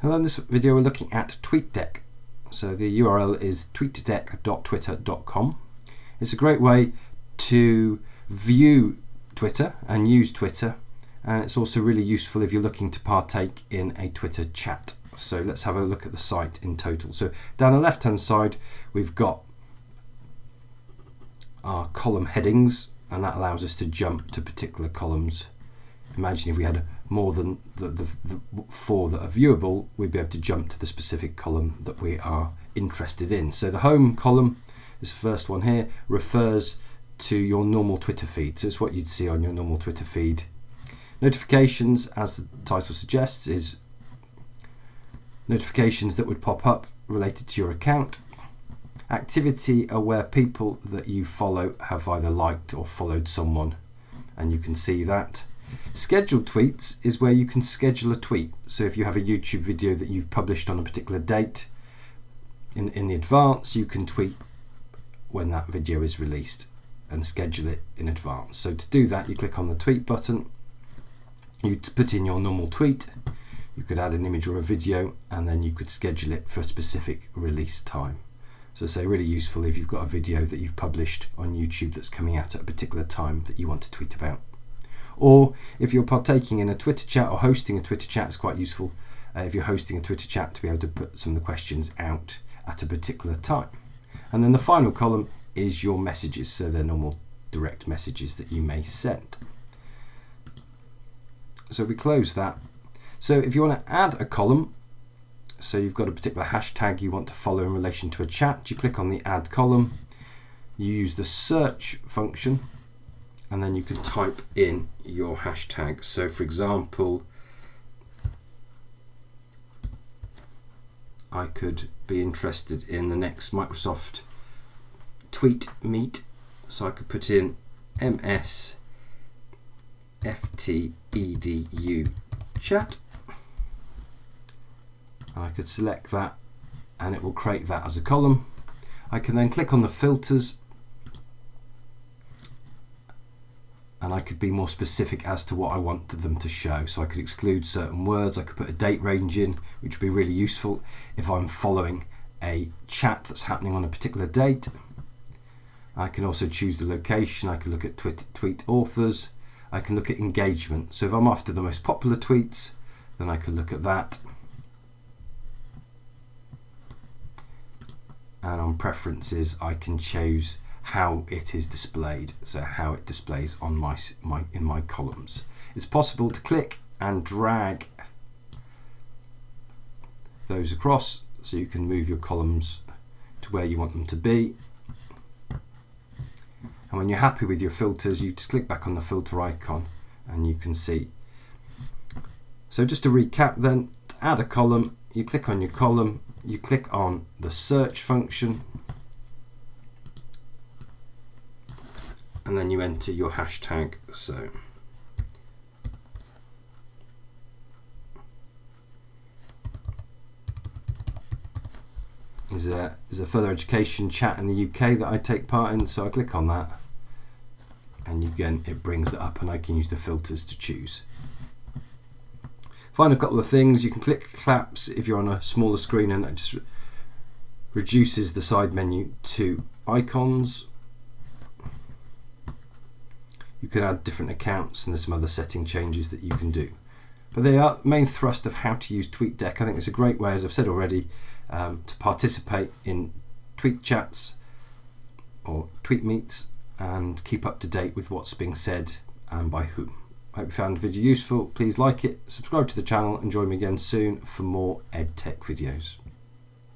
Hello, in this video we're looking at TweetDeck. So the URL is tweetdeck.twitter.com. It's a great way to view Twitter and use Twitter, and it's also really useful if you're looking to partake in a Twitter chat. So let's have a look at the site in total. So down the left hand side we've got our column headings, and that allows us to jump to particular columns. Imagine if we had more than the 4 that are viewable, we'd be able to jump to the specific column that we are interested in. So the home column, this first one here, refers to your normal Twitter feed. So it's what you'd see on your normal Twitter feed. Notifications, as the title suggests, is notifications that would pop up related to your account. Activity are where people that you follow have either liked or followed someone, and you can see that. Scheduled tweets is where you can schedule a tweet. So if you have a YouTube video that you've published on a particular date in the advance, you can tweet when that video is released and schedule it in advance. So to do that, you click on the tweet button, you put in your normal tweet, you could add an image or a video, and then you could schedule it for a specific release time. So say really useful if you've got a video that you've published on YouTube that's coming out at a particular time that you want to tweet about. Or if you're partaking in a Twitter chat or hosting a Twitter chat, it's quite useful if you're hosting a Twitter chat to be able to put some of the questions out at a particular time. And then the final column is your messages, so they're normal direct messages that you may send. So we close that. So if you want to add a column, so you've got a particular hashtag you want to follow in relation to a chat, you click on the add column, you use the search function, and then you can type in your hashtag. So for example, I could be interested in the next Microsoft Tweet Meet, so I could put in MSFTEDU chat, and I could select that and it will create that as a column. I can then click on the filters, and I could be more specific as to what I want them to show. So I could exclude certain words, I could put a date range in, which would be really useful if I'm following a chat that's happening on a particular date. I can also choose the location, I can look at tweet authors, I can look at engagement. So if I'm after the most popular tweets, then I can look at that. And on preferences, I can choose how it is displayed, so how it displays on in my columns. It's possible to click and drag those across, so you can move your columns to where you want them to be. And when you're happy with your filters, you just click back on the filter icon and you can see. So just to recap then, to add a column, you click on your column, you click on the search function, and then you enter your hashtag. So there's a further education chat in the UK that I take part in, so I click on that, and again it brings it up and I can use the filters to choose. Final couple of things, you can click claps if you're on a smaller screen, and that just reduces the side menu to icons. You can add different accounts, and there's some other setting changes that you can do. But they are the main thrust of how to use TweetDeck. I think it's a great way, as I've said already, to participate in tweet chats or tweet meets and keep up to date with what's being said and by whom. I hope you found the video useful. Please like it, subscribe to the channel, and join me again soon for more EdTech videos.